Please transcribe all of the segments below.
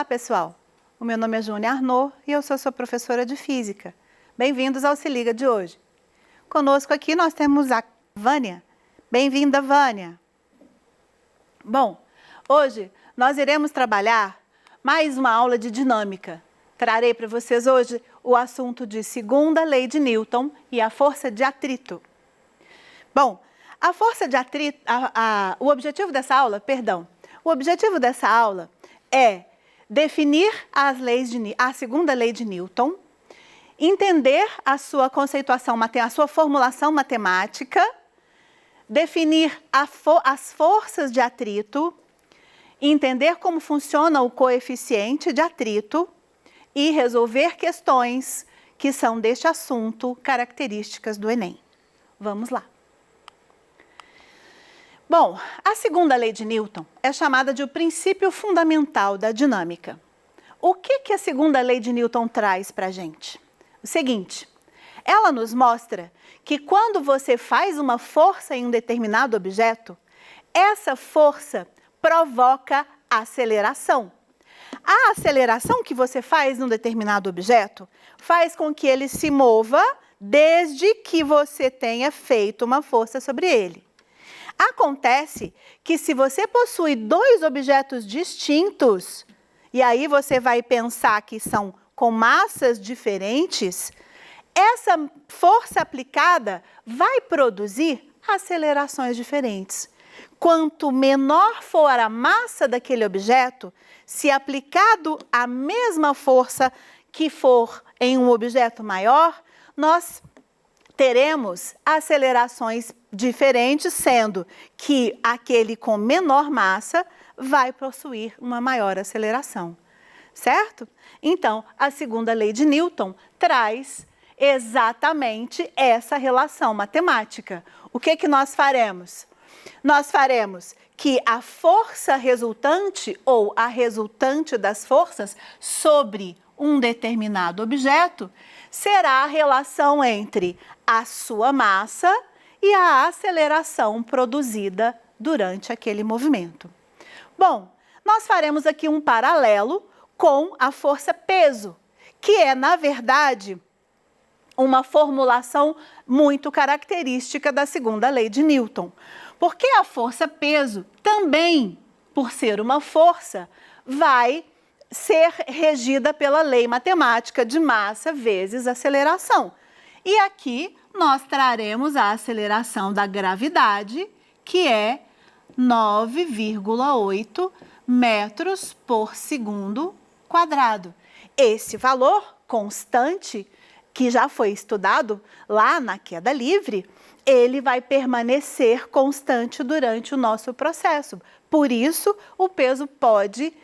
Olá, pessoal! O meu nome é Júnia Arnaud e eu sou sua professora de Física. Bem-vindos ao Se Liga de hoje. Conosco aqui nós temos a Vânia. Bem-vinda, Vânia! Bom, hoje nós iremos trabalhar mais uma aula de dinâmica. Trarei para vocês hoje o assunto de segunda lei de Newton e a força de atrito. Bom, a força de atrito, o objetivo dessa aula é definir a segunda lei de Newton, entender a sua conceituação, a sua formulação matemática, definir as forças de atrito, entender como funciona o coeficiente de atrito e resolver questões que são deste assunto, características do Enem. Vamos lá. Bom, a segunda lei de Newton é chamada de o princípio fundamental da dinâmica. O que a segunda lei de Newton traz para a gente? O seguinte, ela nos mostra que quando você faz uma força em um determinado objeto, essa força provoca aceleração. A aceleração que você faz num determinado objeto faz com que ele se mova desde que você tenha feito uma força sobre ele. Acontece que se você possui dois objetos distintos, e aí você vai pensar que são com massas diferentes, essa força aplicada vai produzir acelerações diferentes. Quanto menor for a massa daquele objeto, se aplicado a mesma força que for em um objeto maior, nós teremos acelerações diferentes, sendo que aquele com menor massa vai possuir uma maior aceleração, certo? Então, a segunda lei de Newton traz exatamente essa relação matemática. O que nós faremos? Nós faremos que a força resultante ou a resultante das forças sobre um determinado objeto será a relação entre a sua massa e a aceleração produzida durante aquele movimento. Bom, nós faremos aqui um paralelo com a força-peso, que é, na verdade, uma formulação muito característica da segunda lei de Newton. Porque a força-peso também, por ser uma força, vai ser regida pela lei matemática de massa vezes aceleração. E aqui nós traremos a aceleração da gravidade, que é 9,8 metros por segundo quadrado. Esse valor constante, que já foi estudado lá na queda livre, ele vai permanecer constante durante o nosso processo. Por isso, o peso pode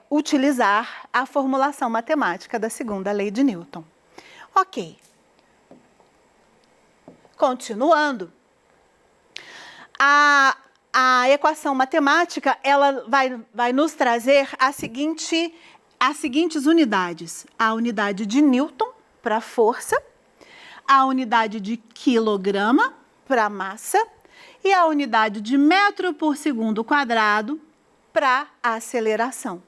utilizar a formulação matemática da segunda lei de Newton. Ok. Continuando, a equação matemática ela vai nos trazer as seguintes unidades. A unidade de Newton para força, a unidade de quilograma para massa e a unidade de metro por segundo quadrado para aceleração.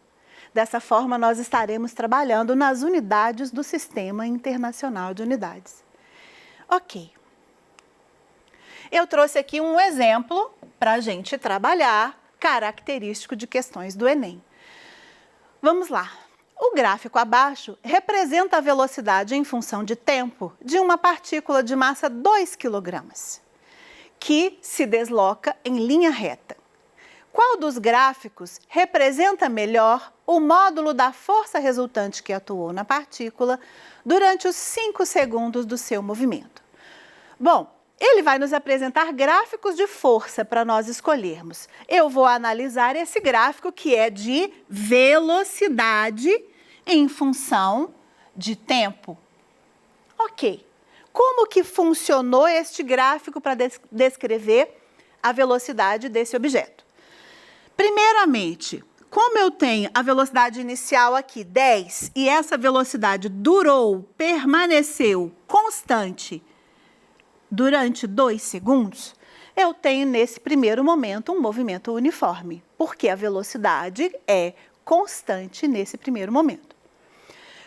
Dessa forma, nós estaremos trabalhando nas unidades do Sistema Internacional de Unidades. Ok. Eu trouxe aqui um exemplo para a gente trabalhar, característico de questões do Enem. Vamos lá. O gráfico abaixo representa a velocidade em função de tempo de uma partícula de massa 2 kg, que se desloca em linha reta. Qual dos gráficos representa melhor o módulo da força resultante que atuou na partícula durante os 5 segundos do seu movimento? Bom, ele vai nos apresentar gráficos de força para nós escolhermos. Eu vou analisar esse gráfico que é de velocidade em função de tempo. Ok. Como que funcionou este gráfico para descrever a velocidade desse objeto? Primeiramente, como eu tenho a velocidade inicial aqui, 10, e essa velocidade permaneceu constante durante 2 segundos, eu tenho nesse primeiro momento um movimento uniforme, porque a velocidade é constante nesse primeiro momento.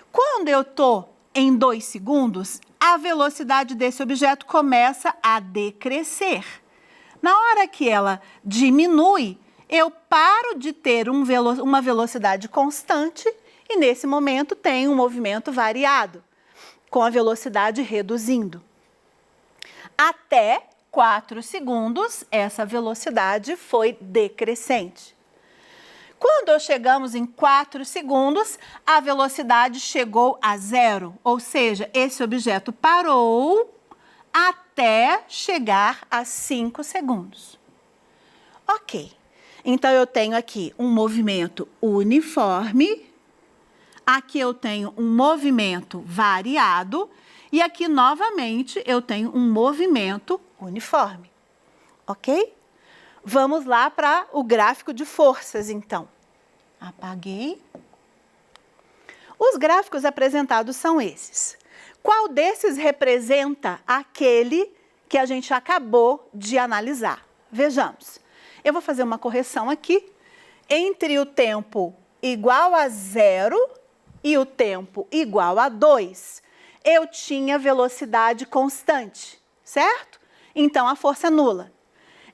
Quando eu estou em 2 segundos, a velocidade desse objeto começa a decrescer. Na hora que ela diminui, eu paro de ter uma velocidade constante e, nesse momento, tenho um movimento variado, com a velocidade reduzindo. Até 4 segundos, essa velocidade foi decrescente. Quando chegamos em 4 segundos, a velocidade chegou a 0, ou seja, esse objeto parou até chegar a 5 segundos. Ok, então eu tenho aqui um movimento uniforme, aqui eu tenho um movimento variado e aqui novamente eu tenho um movimento uniforme, ok? Vamos lá para o gráfico de forças, então. Apaguei. Os gráficos apresentados são esses. Qual desses representa aquele que a gente acabou de analisar? Vejamos. Eu vou fazer uma correção aqui. Entre o tempo igual a 0 e o tempo igual a 2, eu tinha velocidade constante, certo? Então, a força é nula.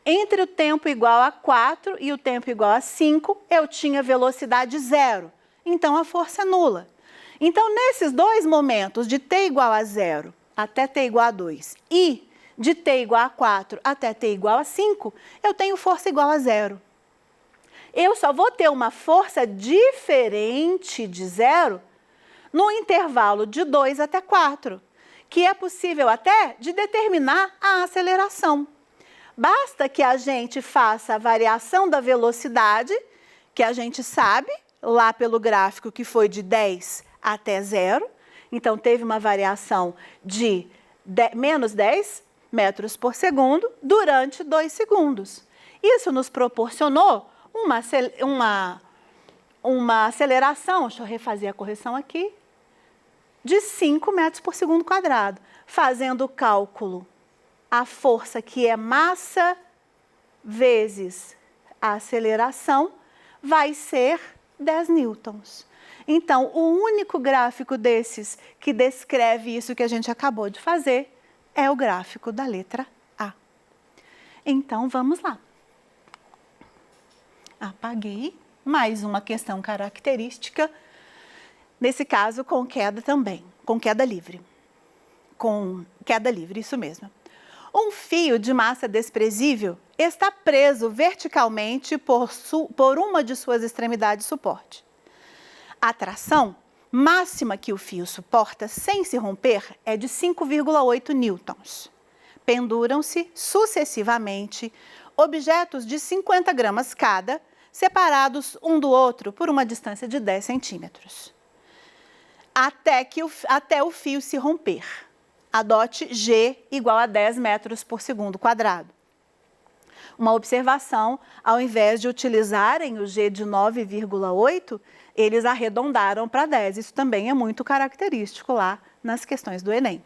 Entre o tempo igual a 4 e o tempo igual a 5, eu tinha velocidade 0. Então, a força é nula. Então, nesses dois momentos, de t igual a 0 até t igual a 2 e de t igual a 4 até t igual a 5, eu tenho força igual a 0. Eu só vou ter uma força diferente de 0 no intervalo de 2 até 4, que é possível até de determinar a aceleração. Basta que a gente faça a variação da velocidade, que a gente sabe, lá pelo gráfico que foi de 10 até 0. Então, teve uma variação de menos 10 metros por segundo durante 2 segundos. Isso nos proporcionou uma aceleração, deixa eu refazer a correção aqui, de 5 metros por segundo quadrado. Fazendo o cálculo, a força que é massa vezes a aceleração vai ser 10 newtons. Então, o único gráfico desses que descreve isso que a gente acabou de fazer é o gráfico da letra A. Então, vamos lá. Apaguei. Mais uma questão característica, nesse caso com queda também, com queda livre. Com queda livre, isso mesmo. Um fio de massa desprezível está preso verticalmente por uma de suas extremidades de suporte. A tração máxima que o fio suporta sem se romper é de 5,8 newtons. Penduram-se sucessivamente objetos de 50 gramas cada, separados um do outro por uma distância de 10 centímetros, até o fio se romper. Adote G igual a 10 metros por segundo quadrado. Uma observação, ao invés de utilizarem o G de 9,8, eles arredondaram para 10. Isso também é muito característico lá nas questões do Enem.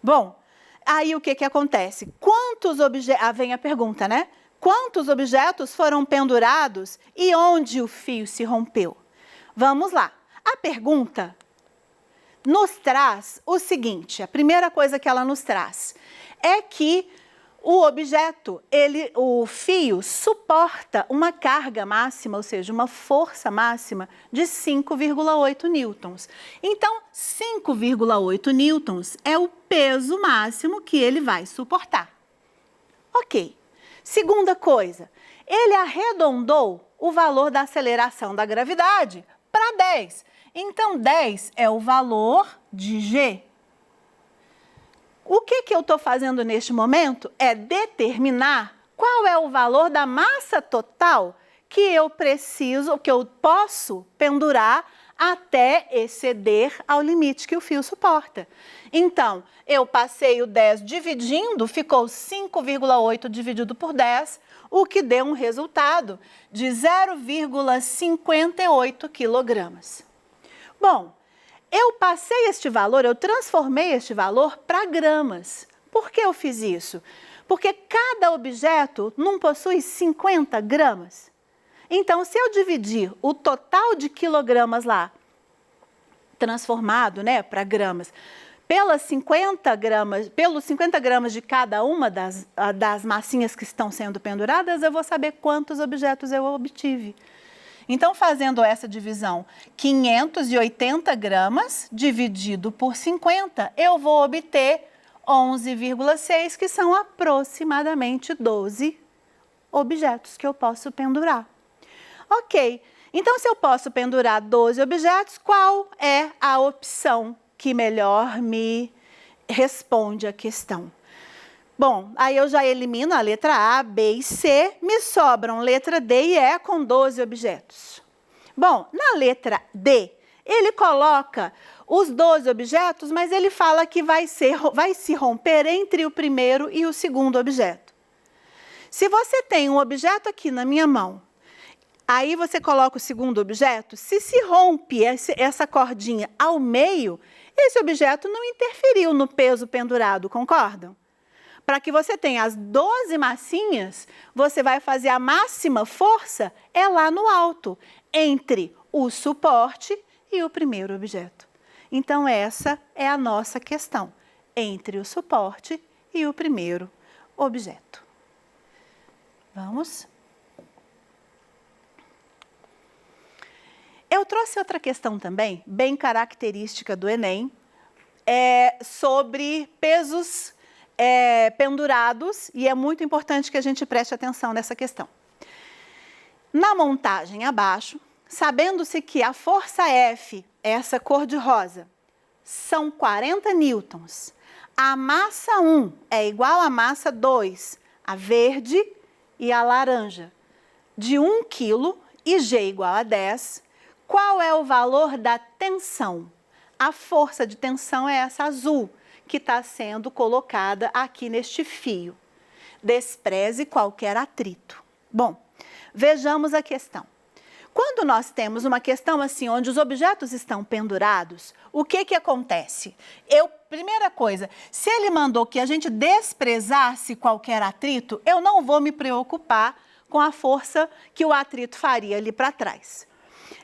Bom, aí o que acontece? Quantos objetos... vem a pergunta, né? Quantos objetos foram pendurados e onde o fio se rompeu? Vamos lá. A pergunta nos traz o seguinte, a primeira coisa que ela nos traz é que o fio suporta uma carga máxima, ou seja, uma força máxima de 5,8 newtons. Então, 5,8 newtons é o peso máximo que ele vai suportar. Ok. Segunda coisa, ele arredondou o valor da aceleração da gravidade para 10. Então, 10 é o valor de G. O que eu estou fazendo neste momento é determinar qual é o valor da massa total que eu preciso, que eu posso pendurar até exceder ao limite que o fio suporta. Então, eu passei o 10 dividindo, ficou 5,8 dividido por 10, o que deu um resultado de 0,58 quilogramas. Bom, eu passei este valor, eu transformei este valor para gramas. Por que eu fiz isso? Porque cada objeto não possui 50 gramas. Então, se eu dividir o total de quilogramas lá, transformado, né, para gramas, pelos 50 gramas de cada uma das massinhas que estão sendo penduradas, eu vou saber quantos objetos eu obtive. Então, fazendo essa divisão, 580 gramas dividido por 50, eu vou obter 11,6, que são aproximadamente 12 objetos que eu posso pendurar. Ok, então se eu posso pendurar 12 objetos, qual é a opção que melhor me responde a questão? Bom, aí eu já elimino a letra A, B e C, me sobram letra D e E com 12 objetos. Bom, na letra D, ele coloca os 12 objetos, mas ele fala que vai se romper entre o primeiro e o segundo objeto. Se você tem um objeto aqui na minha mão, aí você coloca o segundo objeto, se rompe essa cordinha ao meio, esse objeto não interferiu no peso pendurado, concordam? Para que você tenha as 12 massinhas, você vai fazer a máxima força lá no alto, entre o suporte e o primeiro objeto. Então, essa é a nossa questão, entre o suporte e o primeiro objeto. Vamos? Eu trouxe outra questão também, bem característica do Enem, sobre pesos pendurados, e é muito importante que a gente preste atenção nessa questão. Na montagem abaixo, sabendo-se que a força F, essa cor de rosa, são 40 newtons, a massa 1 é igual à massa 2, a verde e a laranja, de 1 kg e G igual a 10, qual é o valor da tensão? A força de tensão é essa azul, que está sendo colocada aqui neste fio. Despreze qualquer atrito. Bom, vejamos a questão. Quando nós temos uma questão assim, onde os objetos estão pendurados, o que acontece? Primeira coisa, se ele mandou que a gente desprezasse qualquer atrito, eu não vou me preocupar com a força que o atrito faria ali para trás.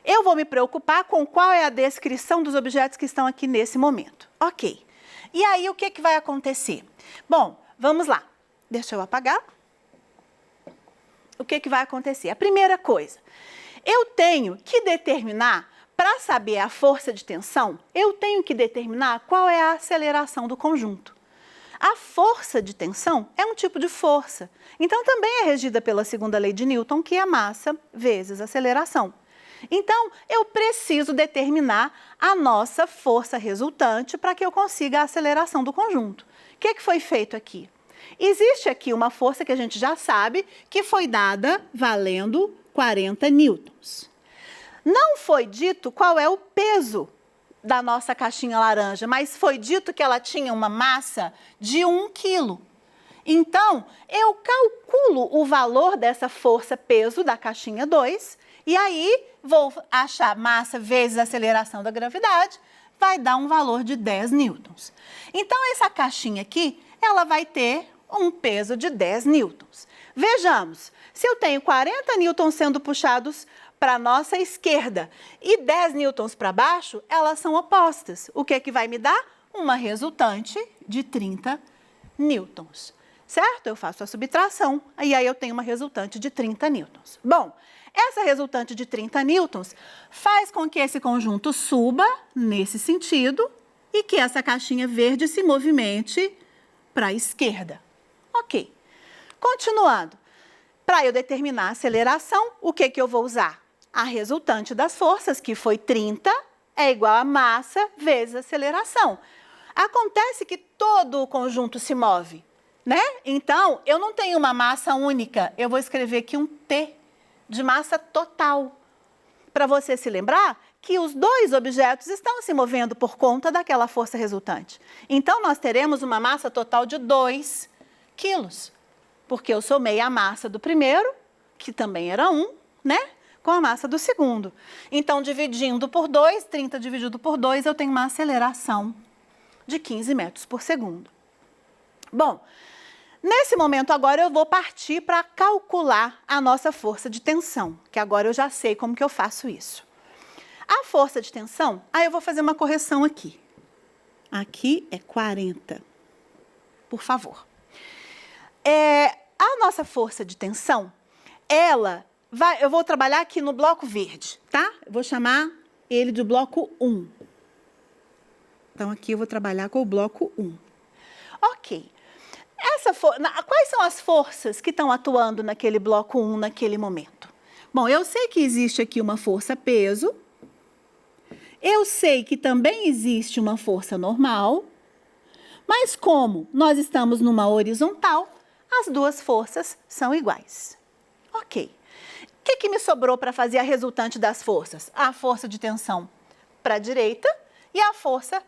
Eu vou me preocupar com qual é a descrição dos objetos que estão aqui nesse momento. Ok. E aí, o que vai acontecer? Bom, vamos lá. Deixa eu apagar. O que vai acontecer? A primeira coisa, eu tenho que determinar, para saber a força de tensão, eu tenho que determinar qual é a aceleração do conjunto. A força de tensão é um tipo de força, então também é regida pela segunda lei de Newton, que é a massa vezes a aceleração. Então, eu preciso determinar a nossa força resultante para que eu consiga a aceleração do conjunto. O que foi feito aqui? Existe aqui uma força que a gente já sabe que foi dada valendo 40 newtons. Não foi dito qual é o peso da nossa caixinha laranja, mas foi dito que ela tinha uma massa de 1 kg. Então, eu calculo o valor dessa força-peso da caixinha 2, e aí vou achar massa vezes aceleração da gravidade, vai dar um valor de 10 newtons. Então, essa caixinha aqui, ela vai ter um peso de 10 newtons. Vejamos, se eu tenho 40 newtons sendo puxados para a nossa esquerda e 10 newtons para baixo, elas são opostas. O que vai me dar? Uma resultante de 30 newtons. Certo? Eu faço a subtração e aí eu tenho uma resultante de 30 newtons. Bom, essa resultante de 30 newtons faz com que esse conjunto suba nesse sentido e que essa caixinha verde se movimente para a esquerda. Ok. Continuando. Para eu determinar a aceleração, o que eu vou usar? A resultante das forças, que foi 30, é igual a massa vezes a aceleração. Acontece que todo o conjunto se move, né? Então, eu não tenho uma massa única, eu vou escrever aqui um T de massa total. Para você se lembrar que os dois objetos estão se movendo por conta daquela força resultante. Então, nós teremos uma massa total de 2 quilos, porque eu somei a massa do primeiro, que também era 1, né? Com a massa do segundo. Então, dividindo por 2, 30 dividido por 2, eu tenho uma aceleração de 15 metros por segundo. Bom, Nesse momento agora eu vou partir para calcular a nossa força de tensão, que agora eu já sei como que eu faço isso. A força de tensão, aí eu vou fazer uma correção aqui. Aqui é 40, por favor. A nossa força de tensão, eu vou trabalhar aqui no bloco verde, tá? Eu vou chamar ele de bloco 1. Então, aqui eu vou trabalhar com o bloco 1. Ok. Quais são as forças que estão atuando naquele bloco 1 naquele momento? Bom, eu sei que existe aqui uma força peso. Eu sei que também existe uma força normal. Mas como nós estamos numa horizontal, as duas forças são iguais. Ok. O que me sobrou para fazer a resultante das forças? A força de tensão para a direita e a força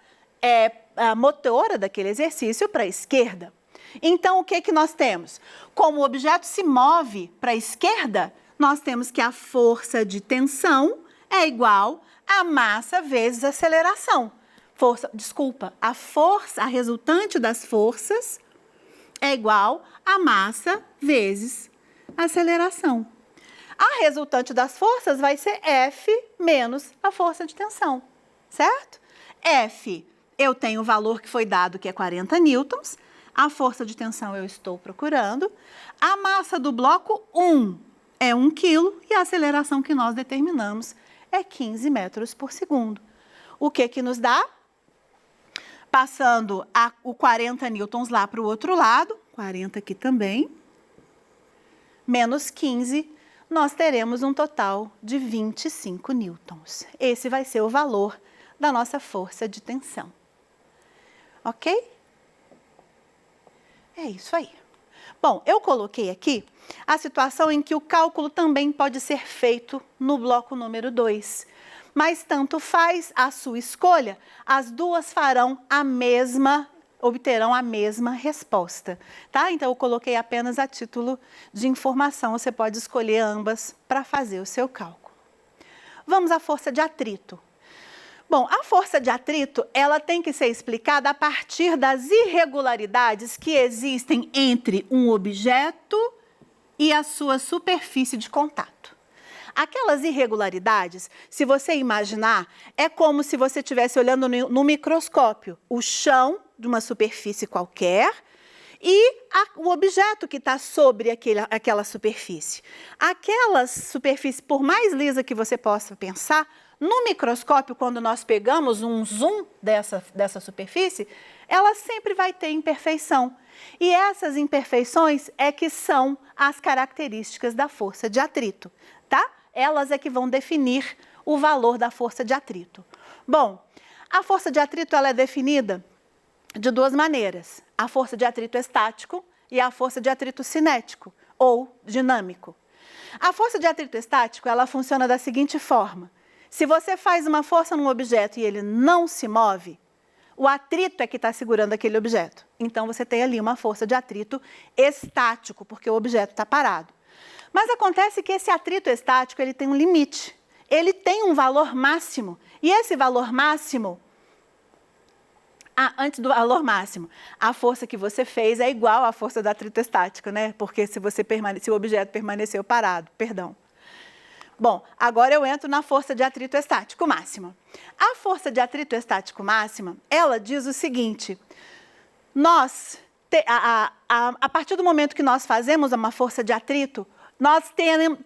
a motora daquele exercício para a esquerda. Então, o que nós temos? Como o objeto se move para a esquerda, nós temos que a força de tensão é igual a massa vezes aceleração. A resultante das forças é igual a massa vezes aceleração. A resultante das forças vai ser F menos a força de tensão, certo? F, eu tenho o valor que foi dado, que é 40 newtons. A força de tensão eu estou procurando. A massa do bloco 1 é 1 kg e a aceleração que nós determinamos é 15 metros por segundo. O que nos dá? Passando o 40 newtons lá para o outro lado, 40 aqui também, menos 15, nós teremos um total de 25 newtons. Esse vai ser o valor da nossa força de tensão. Ok? É isso aí. Bom, eu coloquei aqui a situação em que o cálculo também pode ser feito no bloco número 2. Mas tanto faz a sua escolha, as duas obterão a mesma resposta, tá? Então, eu coloquei apenas a título de informação, você pode escolher ambas para fazer o seu cálculo. Vamos à força de atrito. Bom, a força de atrito, ela tem que ser explicada a partir das irregularidades que existem entre um objeto e a sua superfície de contato. Aquelas irregularidades, se você imaginar, é como se você estivesse olhando no microscópio o chão de uma superfície qualquer e o objeto que está sobre aquela superfície. Aquela superfície, por mais lisa que você possa pensar, no microscópio, quando nós pegamos um zoom dessa superfície, ela sempre vai ter imperfeição. E essas imperfeições é que são as características da força de atrito, tá? Elas é que vão definir o valor da força de atrito. Bom, a força de atrito ela é definida de duas maneiras. A força de atrito estático e a força de atrito cinético ou dinâmico. A força de atrito estático ela funciona da seguinte forma. Se você faz uma força num objeto e ele não se move, o atrito é que está segurando aquele objeto. Então, você tem ali uma força de atrito estático, porque o objeto está parado. Mas acontece que esse atrito estático ele tem um limite. Ele tem um valor máximo. E esse valor máximo, antes do valor máximo, a força que você fez é igual à força do atrito estático, né? Porque se o objeto permaneceu parado, perdão. Bom, agora eu entro na força de atrito estático máxima. A força de atrito estático máxima, ela diz o seguinte, a partir do momento que nós fazemos uma força de atrito, nós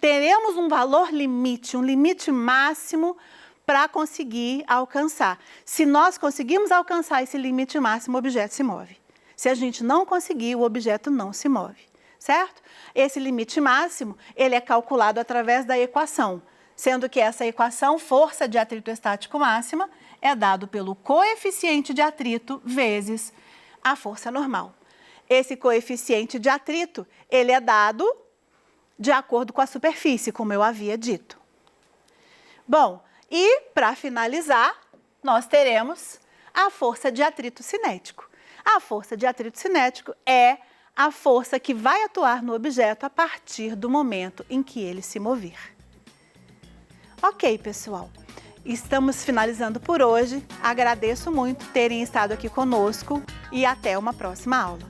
teremos um valor limite, um limite máximo para conseguir alcançar. Se nós conseguirmos alcançar esse limite máximo, o objeto se move. Se a gente não conseguir, o objeto não se move, certo? Esse limite máximo, ele é calculado através da equação, sendo que essa equação, força de atrito estático máxima, é dado pelo coeficiente de atrito vezes a força normal. Esse coeficiente de atrito, ele é dado de acordo com a superfície, como eu havia dito. Bom, e para finalizar, nós teremos a força de atrito cinético. A força de atrito cinético é a força que vai atuar no objeto a partir do momento em que ele se mover. Ok, pessoal. Estamos finalizando por hoje. Agradeço muito terem estado aqui conosco e até uma próxima aula.